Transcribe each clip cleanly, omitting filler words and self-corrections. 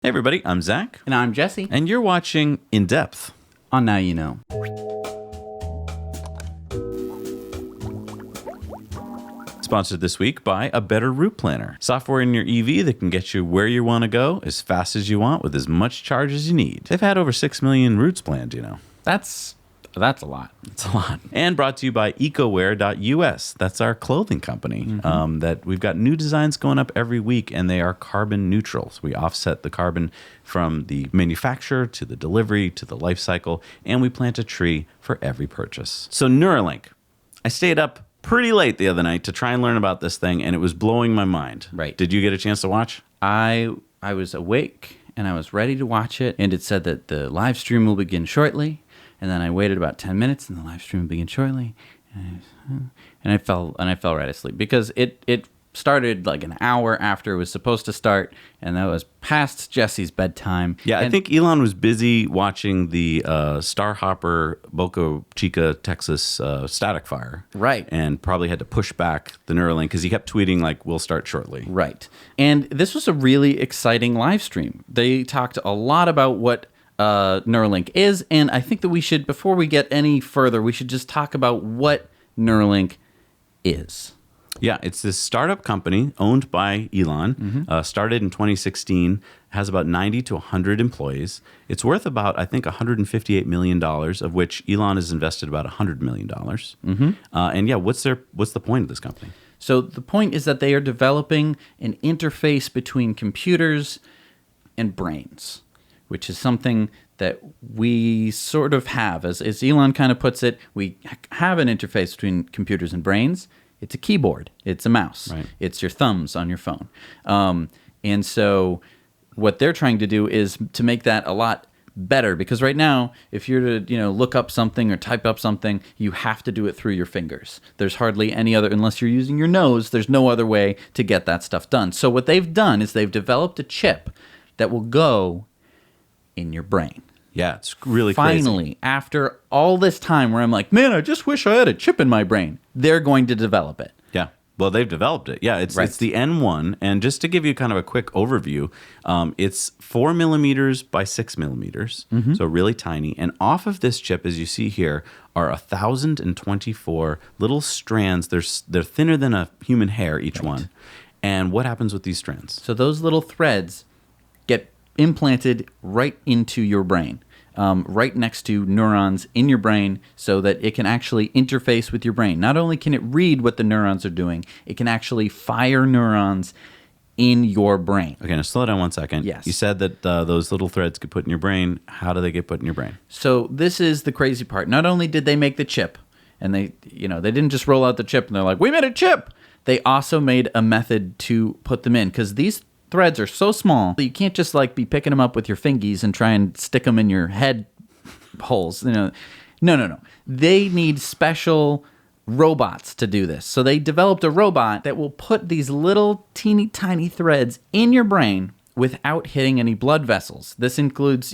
Hey everybody, I'm Zac. And I'm Jesse. And you're watching In Depth. On Now You Know. Sponsored this week by A Better Route Planner. Software in your EV that can get you where you want to go as fast as you want with as much charge as you need. They've had over 6 million routes planned, you know. That's a lot. It's a lot. And brought to you by ecoware.us. That's our clothing company. That we've got new designs going up every week, and they are carbon neutral. So we offset the carbon from the manufacturer to the delivery to the life cycle, and we plant a tree for every purchase. So Neuralink. I stayed up pretty late the other night to try and learn about this thing, and it was blowing my mind. Right. Did you get a chance to watch? I was awake, and I was ready to watch it, and it said that the live stream will begin shortly. And then I waited about 10 minutes, and the live stream began shortly. And I fell right asleep because it started like an hour after it was supposed to start, and that was past Jesse's bedtime. Yeah, I think Elon was busy watching the Starhopper Boca Chica, Texas static fire. Right. And probably had to push back the Neuralink because he kept tweeting like, we'll start shortly. Right. And this was a really exciting live stream. They talked a lot about what Neuralink is, and I think that we should, before we get any further, we should just talk about what Neuralink is. Yeah, it's this startup company owned by Elon, started in 2016, has about 90 to 100 employees. It's worth about, I think, $158 million, of which Elon has invested about $100 million. And yeah, what's the point of this company? So the point is that they are developing an interface between computers and brains, which is something that we sort of have. As Elon kind of puts it, we have an interface between computers and brains. It's a keyboard. It's a mouse. Right. It's your thumbs on your phone. And so what they're trying to do is to make that a lot better, because right now, if you're to look up something or type up something, you have to do it through your fingers. There's hardly any other, unless you're using your nose, there's no other way to get that stuff done. So what they've done is they've developed a chip that will go in your brain. Yeah, it's really crazy. Finally, after all this time where I'm like, man, I just wish I had a chip in my brain, they're going to develop it. Yeah. Well, they've developed it. Yeah, it's the N1. And just to give you kind of a quick overview, it's 4 millimeters by 6 millimeters, so really tiny. And off of this chip, as you see here, are 1,024 little strands. They're thinner than a human hair, each one. And what happens with these strands? So those little threads get implanted right into your brain, right next to neurons in your brain, so that it can actually interface with your brain. Not only can it read what the neurons are doing, it can actually fire neurons in your brain. Okay, now slow down 1 second. Yes. You said that those little threads get put in your brain. How do they get put in your brain? So this is the crazy part. Not only did they make the chip, and they didn't just roll out the chip and they're like, we made a chip. They also made a method to put them in, because these threads are so small that you can't just be picking them up with your fingies and try and stick them in your head holes. No. They need special robots to do this. So they developed a robot that will put these little teeny tiny threads in your brain without hitting any blood vessels. This includes,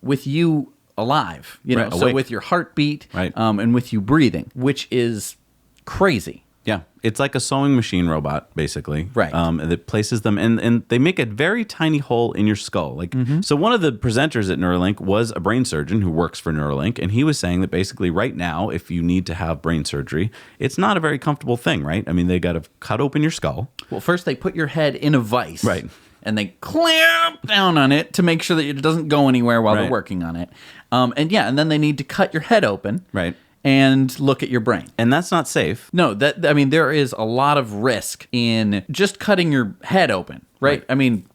with you alive, Right, so awake. with your heartbeat, Right. And with you breathing, which is crazy. Yeah, it's like a sewing machine robot, basically. Right. That places them, and they make a very tiny hole in your skull. So one of the presenters at Neuralink was a brain surgeon who works for Neuralink, and he was saying that basically right now, if you need to have brain surgery, it's not a very comfortable thing, right? I mean, they got to cut open your skull. Well, first they put your head in a vice. Right. And they clamp down on it to make sure that it doesn't go anywhere while they're working on it. And then they need to cut your head open. Right. And look at your brain. And that's not safe. No, there is a lot of risk in just cutting your head open, right? I mean,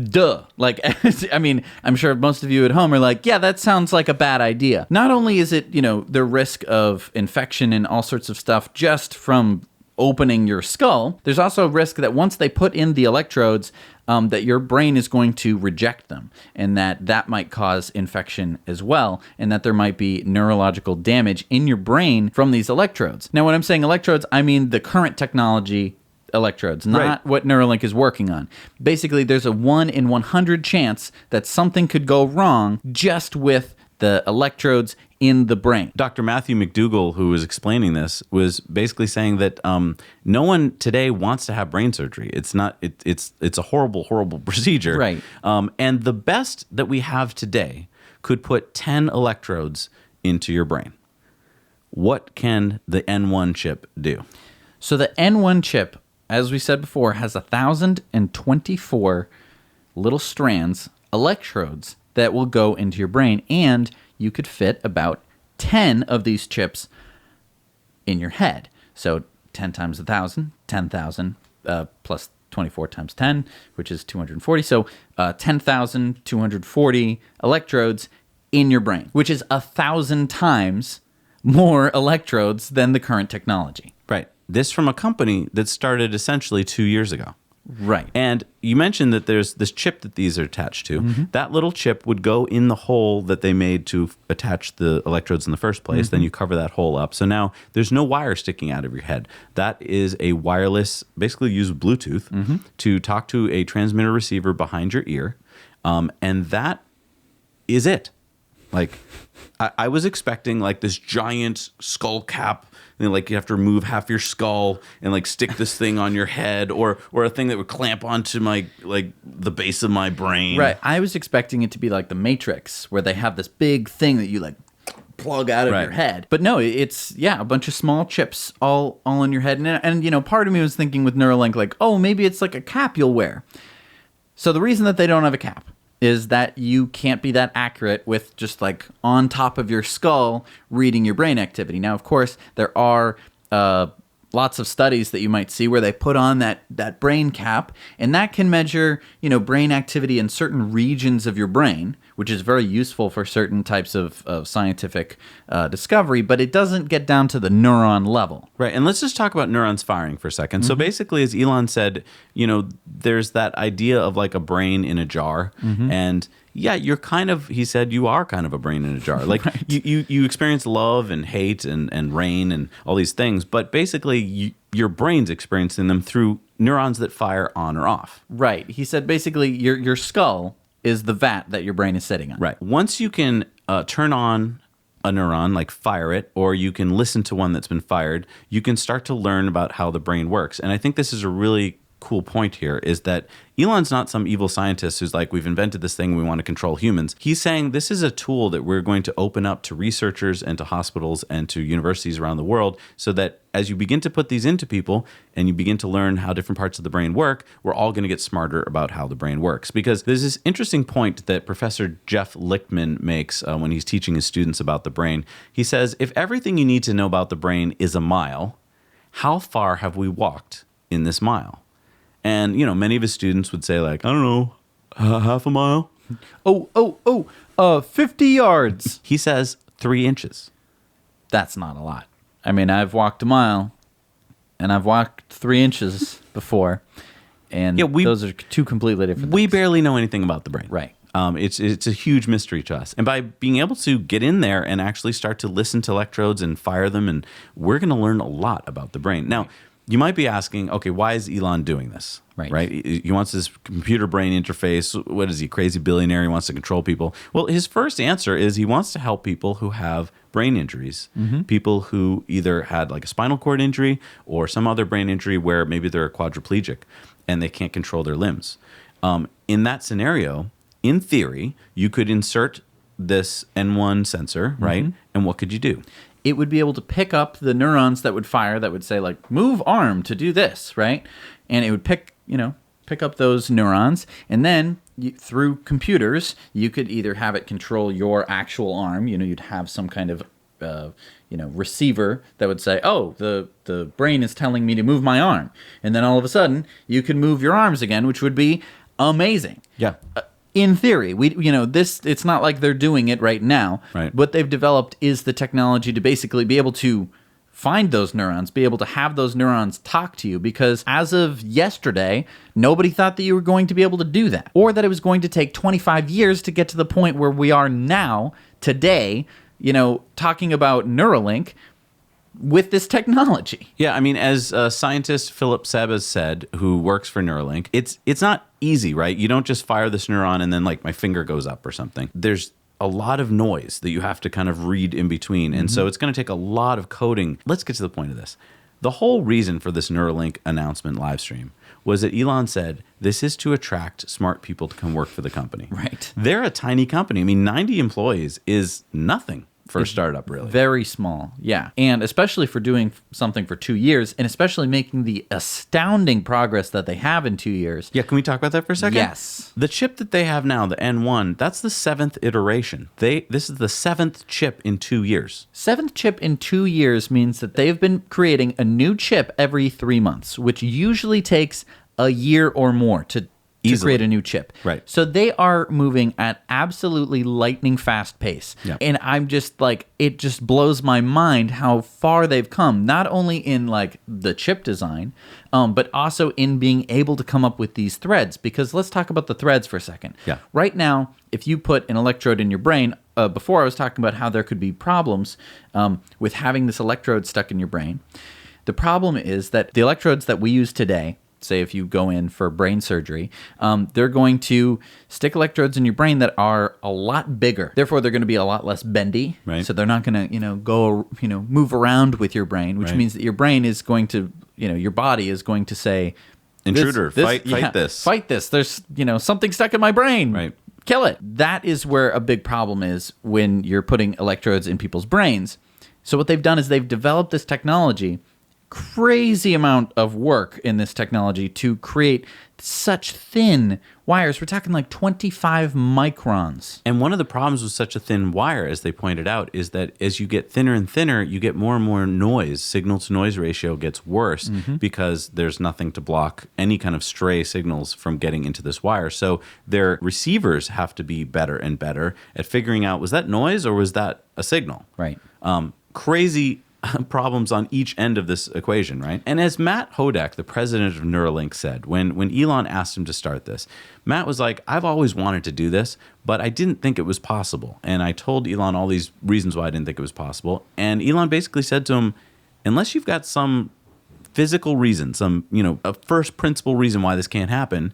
duh. I'm sure most of you at home are like, yeah, that sounds like a bad idea. Not only is it, the risk of infection and all sorts of stuff just from opening your skull, there's also a risk that once they put in the electrodes, that your brain is going to reject them, and that might cause infection as well, and that there might be neurological damage in your brain from these electrodes. Now, when I'm saying electrodes, I mean the current technology electrodes, not what Neuralink is working on. Basically, there's a 1 in 100 chance that something could go wrong just with the electrodes in the brain. Dr. Matthew McDougall, who was explaining this, was basically saying that no one today wants to have brain surgery. It's not. It's a horrible, horrible procedure. Right. And the best that we have today could put 10 electrodes into your brain. What can the N1 chip do? So the N1 chip, as we said before, has 1,024 little strands, electrodes that will go into your brain, and you could fit about 10 of these chips in your head. So 10 times 1,000, 10,000 plus 24 times 10, which is 240. So 10,240 electrodes in your brain, which is 1,000 times more electrodes than the current technology. Right. This from a company that started essentially 2 years ago. Right. And you mentioned that there's this chip that these are attached to. That little chip would go in the hole that they made to attach the electrodes in the first place. Then you cover that hole up. So now there's no wire sticking out of your head. That is a wireless, basically use Bluetooth to talk to a transmitter receiver behind your ear. And that is it. Like, I was expecting like this giant skull cap, and like you have to remove half your skull and like stick this thing on your head, or a thing that would clamp onto my like the base of my brain. Right. I was expecting it to be like the Matrix, where they have this big thing that you like plug out of your head. But no, it's a bunch of small chips all in your head. And you know, part of me was thinking with Neuralink, like, oh, maybe it's like a cap you'll wear. So the reason that they don't have a cap is that you can't be that accurate with just like on top of your skull reading your brain activity. Now, of course, there are lots of studies that you might see where they put on that brain cap, and that can measure, you know, brain activity in certain regions of your brain, which is very useful for certain types of scientific discovery, but it doesn't get down to the neuron level. Right. And let's just talk about neurons firing for a second. So basically, as Elon said, you know, there's that idea of like a brain in a jar. And yeah, you're kind of, he said, you are kind of a brain in a jar. Like you experience love and hate and rain and all these things, but basically your brain's experiencing them through neurons that fire on or off. Right. He said basically your skull is the vat that your brain is sitting on. Right. Once you can turn on a neuron, like fire it, or you can listen to one that's been fired, you can start to learn about how the brain works. And I think this is a really cool point here, is that Elon's not some evil scientist who's like, we've invented this thing, we want to control humans. He's saying this is a tool that we're going to open up to researchers and to hospitals and to universities around the world, so that as you begin to put these into people and you begin to learn how different parts of the brain work, we're all going to get smarter about how the brain works. Because there's this interesting point that Professor Jeff Lichtman makes when he's teaching his students about the brain. He says, if everything you need to know about the brain is a mile, how far have we walked in this mile? And, you know, many of his students would say, like, I don't know, half a mile? 50 yards. He says 3 inches. That's not a lot. I mean, I've walked a mile, and I've walked 3 inches before, and those are two completely different We things. barely know anything about the brain. Right. It's a huge mystery to us. And by being able to get in there and actually start to listen to electrodes and fire them, and we're going to learn a lot about the brain. Now, you might be asking, okay, why is Elon doing this? Right? He wants this computer-brain interface. What is he, crazy billionaire? He wants to control people. Well, his first answer is he wants to help people who have brain injuries, people who either had like a spinal cord injury or some other brain injury where maybe they're quadriplegic and they can't control their limbs. In that scenario, in theory, you could insert this N1 sensor, right? And what could you do? It would be able to pick up the neurons that would fire, that would say like, move arm to do this, right? And it would pick up those neurons, and then through computers, you could either have it control your actual arm. You know, you'd have some kind of receiver that would say, oh, the brain is telling me to move my arm, and then all of a sudden you could move your arms again, which would be amazing. Yeah. In theory, it's not like they're doing it right now. Right. What they've developed is the technology to basically be able to find those neurons, be able to have those neurons talk to you, because as of yesterday, nobody thought that you were going to be able to do that, or that it was going to take 25 years to get to the point where we are now, today, talking about Neuralink with this technology. Yeah, I mean, as scientist Philip Sebas said, who works for Neuralink, it's not easy, right? You don't just fire this neuron and then like my finger goes up or something. There's a lot of noise that you have to kind of read in between. And so it's going to take a lot of coding. Let's get to the point of this. The whole reason for this Neuralink announcement live stream was that Elon said, this is to attract smart people to come work for the company. Right. They're a tiny company. I mean, 90 employees is nothing for a startup, really. Very small, yeah. And especially for doing something for 2 years, and especially making the astounding progress that they have in 2 years. Yeah, can we talk about that for a second? Yes. The chip that they have now, the N1, that's the 7th iteration. This is the 7th chip in 2 years. 7th chip in 2 years means that they've been creating a new chip every 3 months, which usually takes a year or more to create a new chip. Right. So they are moving at absolutely lightning fast pace. Yeah. And I'm just like, it just blows my mind how far they've come, not only in like the chip design, but also in being able to come up with these threads. Because let's talk about the threads for a second. Yeah. Right now, if you put an electrode in your brain, before I was talking about how there could be problems with having this electrode stuck in your brain. The problem is that the electrodes that we use today, say if you go in for brain surgery, they're going to stick electrodes in your brain that are a lot bigger. Therefore, they're going to be a lot less bendy. Right. So they're not going to, move around with your brain, which means that your brain is going to, your body is going to say, intruder, fight this. Fight this. There's, something stuck in my brain. Right. Kill it. That is where a big problem is when you're putting electrodes in people's brains. So what they've done is they've developed this technology, crazy amount of work in this technology to create such thin wires. We're talking like 25 microns. And one of the problems with such a thin wire, as they pointed out, is that as you get thinner and thinner, you get more and more noise. Signal to noise ratio gets worse because there's nothing to block any kind of stray signals from getting into this wire. So their receivers have to be better and better at figuring out, was that noise or was that a signal? Right. Crazy problems on each end of this equation, right? And as Matt Hodak, the president of Neuralink, said, when Elon asked him to start this, Matt was like, I've always wanted to do this, but I didn't think it was possible. And I told Elon all these reasons why I didn't think it was possible. And Elon basically said to him, unless you've got some physical reason, a first principle reason why this can't happen,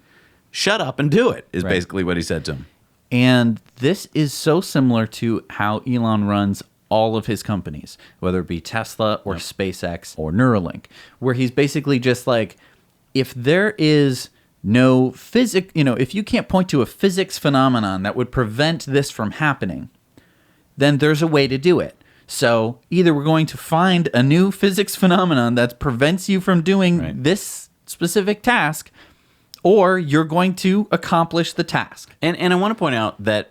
shut up and do it, is basically what he said to him. And this is so similar to how Elon runs all of his companies, whether it be Tesla or SpaceX or Neuralink, where he's basically just like, if there is no physics, if you can't point to a physics phenomenon that would prevent this from happening, then there's a way to do it. So either we're going to find a new physics phenomenon that prevents you from doing this specific task, or you're going to accomplish the task. And I want to point out that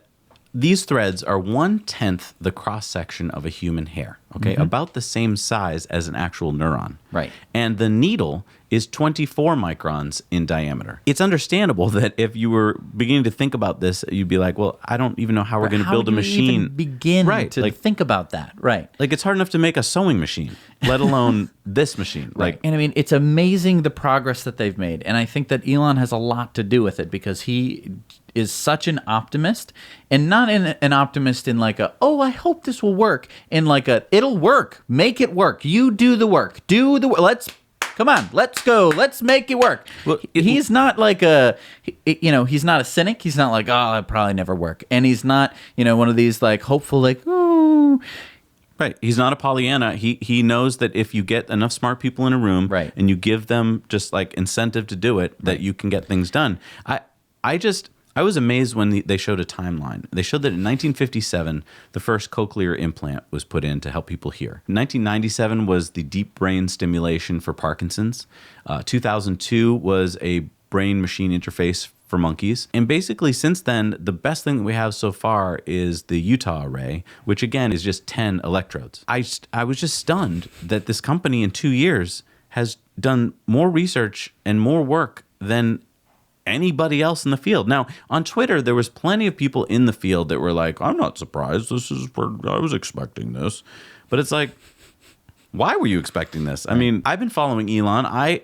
these threads are 1/10 the cross-section of a human hair, okay? About the same size as an actual neuron. Right. And the needle is 24 microns in diameter. It's understandable that if you were beginning to think about this, you'd be like, well, I don't even know how we're going to build a machine. Even begin to think about that, right? Like, it's hard enough to make a sewing machine, let alone this machine. Right. And I mean, it's amazing the progress that they've made. And I think that Elon has a lot to do with it because he is such an optimist, and not an optimist in like I hope this will work, in like it'll work, make it work, you do the work, come on, let's go, let's make it work. Well, he's not like he's not a cynic. He's not like, oh, it'll probably never work. And he's not, one of these like hopeful, like, oh. Right. He's not a Pollyanna. He knows that if you get enough smart people in a room and you give them just like incentive to do it, that you can get things done. I was amazed when they showed a timeline. They showed that in 1957, the first cochlear implant was put in to help people hear. 1997 was the deep brain stimulation for Parkinson's. 2002 was a brain-machine interface for monkeys. And basically, since then, the best thing that we have so far is the Utah array, which again is just 10 electrodes. I was just stunned that this company in 2 years has done more research and more work than anybody else in the field. Now, on Twitter, there was plenty of people in the field that were like, I'm not surprised. I was expecting this. But it's like, why were you expecting this? I mean, I've been following Elon. I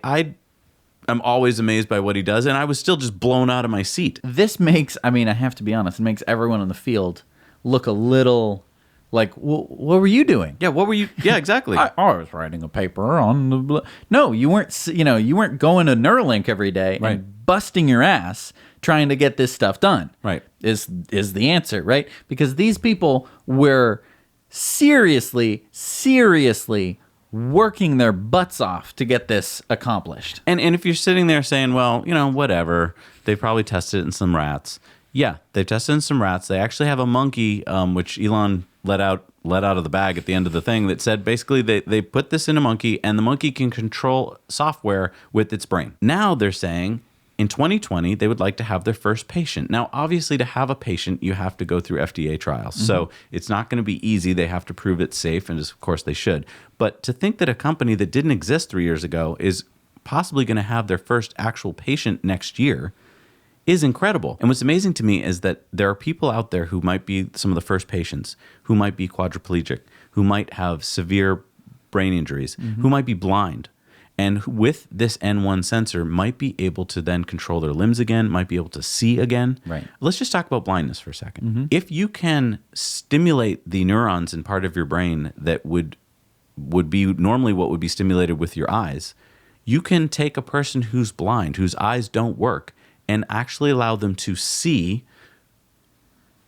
am always amazed by what he does, and I was still just blown out of my seat. This makes, I have to be honest, it makes everyone in the field look a little like, what were you doing? Yeah, what were you? Yeah, exactly. I was writing a paper on the. No, you weren't. You weren't going to Neuralink every day and busting your ass trying to get this stuff done. Right. Is the answer, right? Because these people were seriously working their butts off to get this accomplished. And if you're sitting there saying, well, whatever, they probably tested it in some rats. Yeah, they've tested in some rats. They actually have a monkey, which Elon let out of the bag at the end of the thing, that said basically they put this in a monkey, and the monkey can control software with its brain. Now they're saying in 2020, they would like to have their first patient. Now, obviously, to have a patient, you have to go through FDA trials. Mm-hmm. So it's not going to be easy. They have to prove it's safe, and of course they should. But to think that a company that didn't exist 3 years ago is possibly going to have their first actual patient next year is incredible. And what's amazing to me is that there are people out there who might be some of the first patients, who might be quadriplegic, who might have severe brain injuries, mm-hmm. who might be blind, and with this N1 sensor might be able to then control their limbs again, might be able to see again. Right. Let's just talk about blindness for a second. Mm-hmm. If you can stimulate the neurons in part of your brain that would be normally what would be stimulated with your eyes, you can take a person who's blind, whose eyes don't work, and actually allow them to see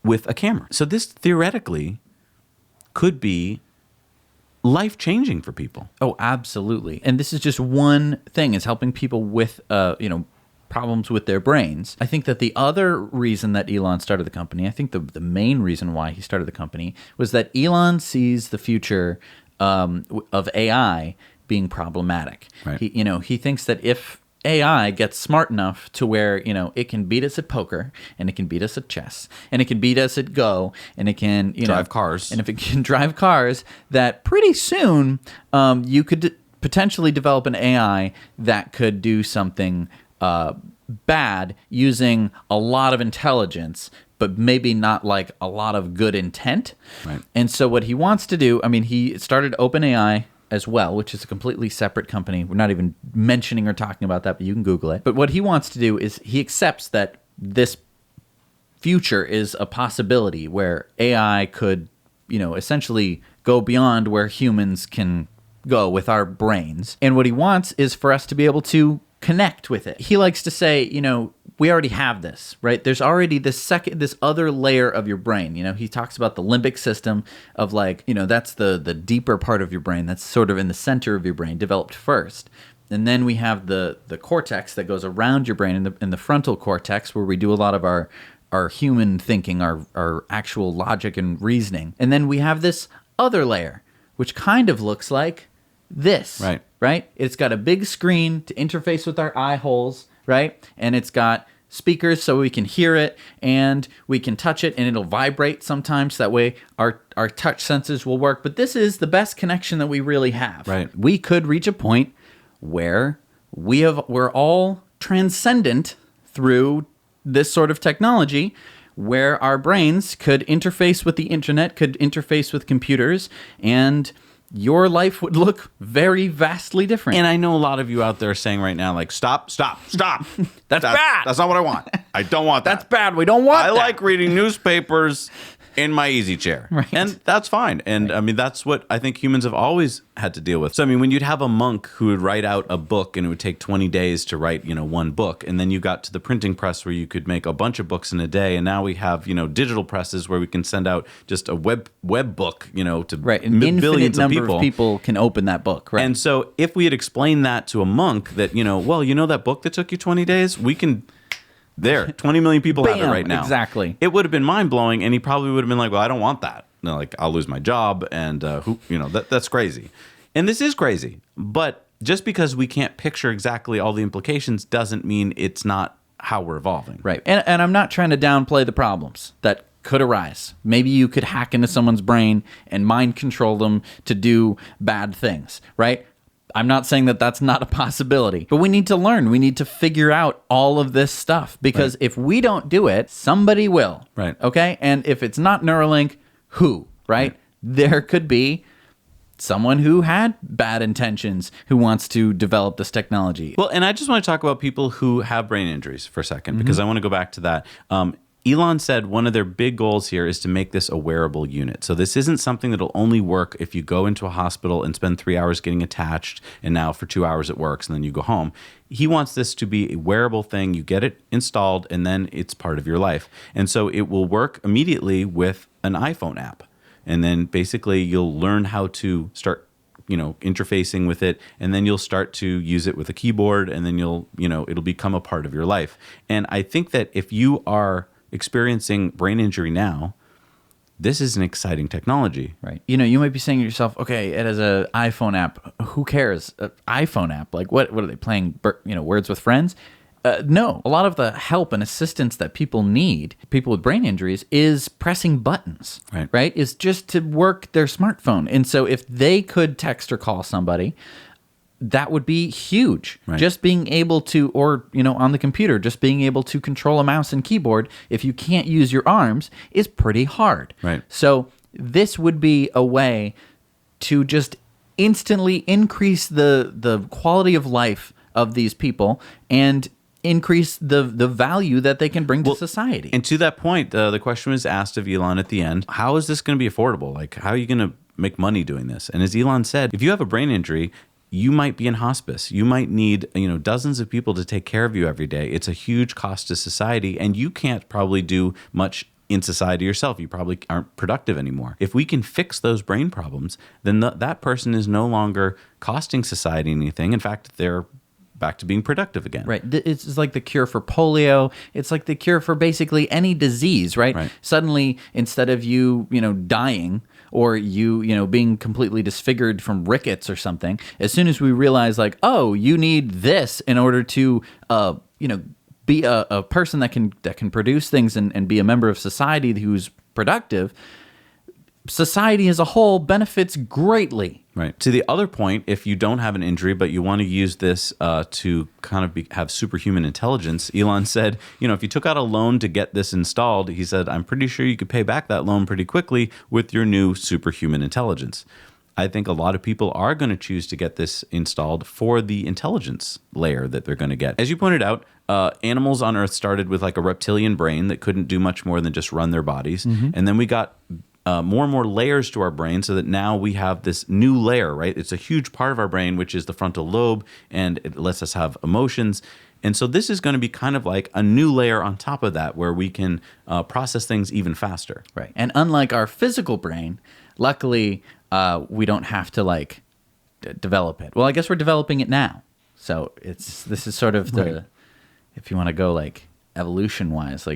with a camera. So this theoretically could be life-changing for people. Oh, absolutely. And this is just one thing, is helping people with problems with their brains. I think that the other reason that Elon started the company, I think the main reason why he started the company, was that Elon sees the future of AI being problematic. Right. He thinks that if AI gets smart enough to where, it can beat us at poker, and it can beat us at chess, and it can beat us at Go, and it can, drive cars. And if it can drive cars, that pretty soon you could potentially develop an AI that could do something bad using a lot of intelligence, but maybe not like a lot of good intent. Right. And so what he wants to do, he started OpenAI as well, which is a completely separate company. We're not even mentioning or talking about that, but you can Google it. But what he wants to do is he accepts that this future is a possibility where AI could, essentially go beyond where humans can go with our brains. And what he wants is for us to be able to connect with it. He likes to say, we already have this, right? There's already this other layer of your brain. He talks about the limbic system of that's the deeper part of your brain. That's sort of in the center of your brain, developed first. And then we have the cortex that goes around your brain, in the frontal cortex, where we do a lot of our human thinking, our actual logic and reasoning. And then we have this other layer, which kind of looks like this, right? It's got a big screen to interface with our eye holes, right? And it's got speakers so we can hear it, and we can touch it, and it'll vibrate sometimes. That way our touch senses will work. But this is the best connection that we really have. Right. We could reach a point where we're all transcendent through this sort of technology, where our brains could interface with the internet, could interface with computers, and your life would look very vastly different. And I know a lot of you out there are saying right now, like, stop. That's bad. That's not what I want. I don't want that. That's bad. We don't want that. I like reading newspapers in my easy chair. Right. And that's fine. And that's what I think humans have always had to deal with. So, when you'd have a monk who would write out a book, and it would take 20 days to write, one book. And then you got to the printing press where you could make a bunch of books in a day. And now we have, digital presses where we can send out just a web book, to An billions infinite of number of people can open that book. Right. And so if we had explained that to a monk that, that book that took you 20 days, we can... 20 million people have it right now. Exactly. It would have been mind-blowing, and he probably would have been like, well, I don't want that. I'll lose my job, and that's crazy. And this is crazy. But just because we can't picture exactly all the implications doesn't mean it's not how we're evolving. Right. And I'm not trying to downplay the problems that could arise. Maybe you could hack into someone's brain and mind control them to do bad things, right? I'm not saying that that's not a possibility, but we need to learn. We need to figure out all of this stuff, because if we don't do it, somebody will. Right. Okay? And if it's not Neuralink, who? Right? There could be someone who had bad intentions who wants to develop this technology. Well, and I just want to talk about people who have brain injuries for a second, because I want to go back to that. Elon said one of their big goals here is to make this a wearable unit. So this isn't something that'll only work if you go into a hospital and spend 3 hours getting attached, and now for 2 hours it works, and then you go home. He wants this to be a wearable thing. You get it installed, and then it's part of your life. And so it will work immediately with an iPhone app. And then basically you'll learn how to start interfacing with it, and then you'll start to use it with a keyboard, and then it'll become a part of your life. And I think that if you are experiencing brain injury now, this is an exciting technology. Right. You might be saying to yourself, okay, it has an iPhone app. Who cares? iPhone app. Like, what are they playing, Words with Friends? No. A lot of the help and assistance that people need, people with brain injuries, is pressing buttons, right? Is just to work their smartphone. And so if they could text or call somebody, that would be huge. Right. Just being able to, or, on the computer, just being able to control a mouse and keyboard, if you can't use your arms, is pretty hard. Right. So this would be a way to just instantly increase the quality of life of these people and increase the value that they can bring to society. And to that point, the question was asked of Elon at the end, how is this going to be affordable? Like, how are you going to make money doing this? And as Elon said, if you have a brain injury, you might be in hospice. You might need, dozens of people to take care of you every day. It's a huge cost to society, and you can't probably do much in society yourself. You probably aren't productive anymore. If we can fix those brain problems, then that person is no longer costing society anything. In fact, they're back to being productive again. Right. It's like the cure for polio. It's like the cure for basically any disease, right? Suddenly, instead of you, dying, or you being completely disfigured from rickets or something, as soon as we realize, like, oh, you need this in order to, be a person that can produce things and be a member of society who's productive, society as a whole benefits greatly. Right. To the other point, if you don't have an injury, but you want to use this to kind of have superhuman intelligence, Elon said, if you took out a loan to get this installed, he said, I'm pretty sure you could pay back that loan pretty quickly with your new superhuman intelligence. I think a lot of people are going to choose to get this installed for the intelligence layer that they're going to get. As you pointed out, animals on Earth started with like a reptilian brain that couldn't do much more than just run their bodies. Mm-hmm. And then we got more and more layers to our brain, so that now we have this new layer, right? It's a huge part of our brain, which is the frontal lobe, and it lets us have emotions. And so this is going to be kind of like a new layer on top of that, where we can process things even faster. Right. And unlike our physical brain, luckily, we don't have to develop it. Well, I guess we're developing it now. So this is sort of the, if you want to go evolution wise,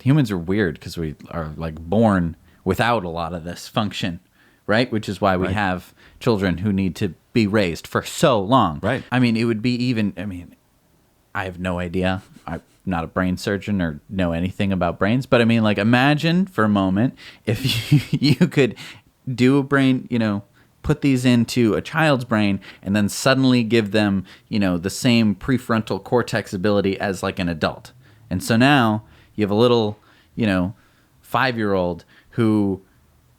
humans are weird because we are born without a lot of this function, right? Which is why we have children who need to be raised for so long. Right. I mean, it would be I have no idea. I'm not a brain surgeon or know anything about brains, but imagine for a moment if you could do a brain, put these into a child's brain and then suddenly give them, the same prefrontal cortex ability as an adult. And so now you have a little, 5-year-old who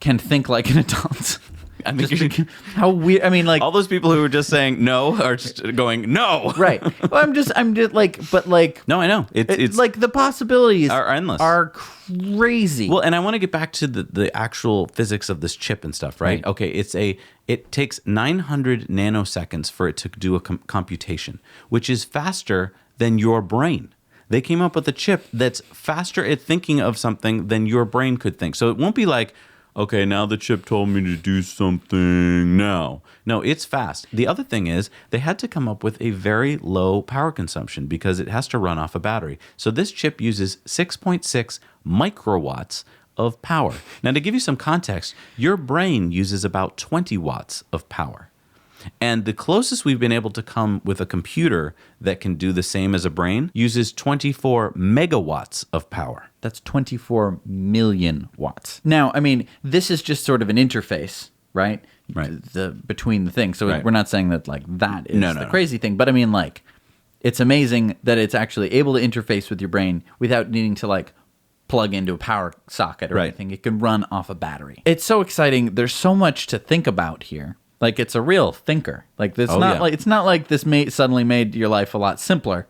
can think like an adult. I think how weird. all those people who were just saying no are just going no. Right. Well, I'm just no, I know it's the possibilities are endless, are crazy. Well, and I want to get back to the actual physics of this chip and stuff, right? Okay, it takes 900 nanoseconds for it to do a computation, which is faster than your brain. They came up with a chip that's faster at thinking of something than your brain could think. So it won't be like, okay, now the chip told me to do something now. No, it's fast. The other thing is they had to come up with a very low power consumption because it has to run off a battery. So this chip uses 6.6 microwatts of power. Now, to give you some context, your brain uses about 20 watts of power. And the closest we've been able to come with a computer that can do the same as a brain uses 24 megawatts of power. That's 24 million watts. Now, this is just sort of an interface, right? Right. Between the things. So we're not saying that that is the crazy thing. But it's amazing that it's actually able to interface with your brain without needing to plug into a power socket or anything. It can run off a battery. It's so exciting. There's so much to think about here. It's a real thinker. It's not like this suddenly made your life a lot simpler,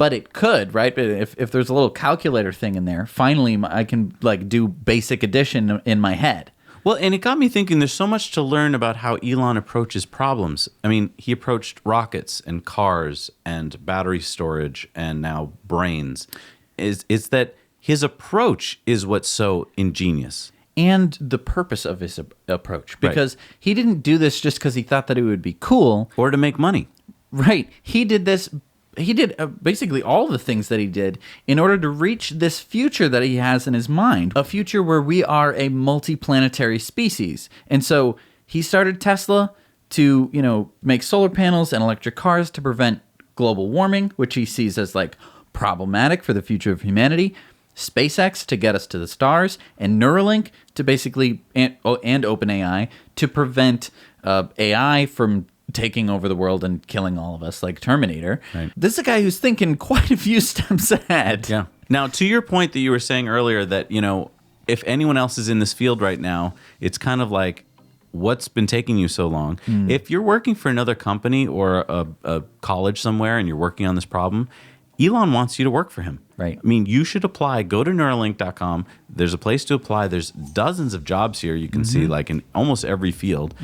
but it could, right? But if there's a little calculator thing in there, finally I can like do basic addition in my head. Well, and it got me thinking there's so much to learn about how Elon approaches problems. I mean, he approached rockets and cars and battery storage and now brains. It's that his approach is what's so ingenious. And the purpose of his approach. Because he didn't do this just because he thought that it would be cool. Or to make money. Right. He did this. He did basically all the things that he did in order to reach this future that he has in his mind, a future where we are a multiplanetary species. And so he started Tesla to, make solar panels and electric cars to prevent global warming, which he sees as like problematic for the future of humanity. SpaceX to get us to the stars, and Neuralink to basically, and OpenAI to prevent AI from taking over the world and killing all of us like Terminator. Right. This is a guy who's thinking quite a few steps ahead. Yeah. Now, to your point that you were saying earlier that, if anyone else is in this field right now, it's kind of like, what's been taking you so long? If you're working for another company or a college somewhere and you're working on this problem, Elon wants you to work for him. Right. I mean, you should apply. Go to Neuralink.com. There's a place to apply. There's dozens of jobs here you can see, like in almost every field.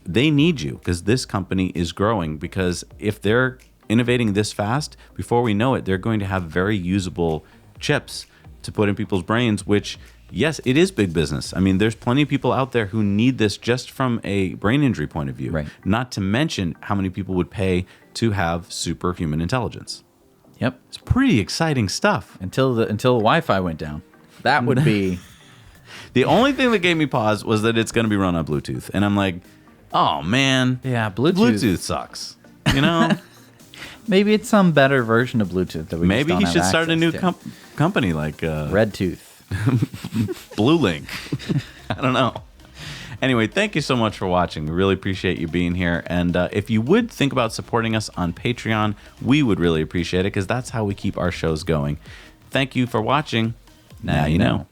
They need you because this company is growing. Because if they're innovating this fast, before we know it, they're going to have very usable chips to put in people's brains, which, yes, it is big business. I mean, there's plenty of people out there who need this just from a brain injury point of view. Right. Not to mention how many people would pay to have superhuman intelligence. Yep. It's pretty exciting stuff. Until Wi-Fi went down. That would be... The only thing that gave me pause was that it's going to be run on Bluetooth. And I'm like, oh, man. Yeah, Bluetooth. Bluetooth sucks. Maybe it's some better version of Bluetooth that we Maybe just he don't should have start a new access to. company like Red Tooth. Blue Link. I don't know. Anyway, thank you so much for watching. We really appreciate you being here. And if you would think about supporting us on Patreon, we would really appreciate it because that's how we keep our shows going. Thank you for watching. Now you know.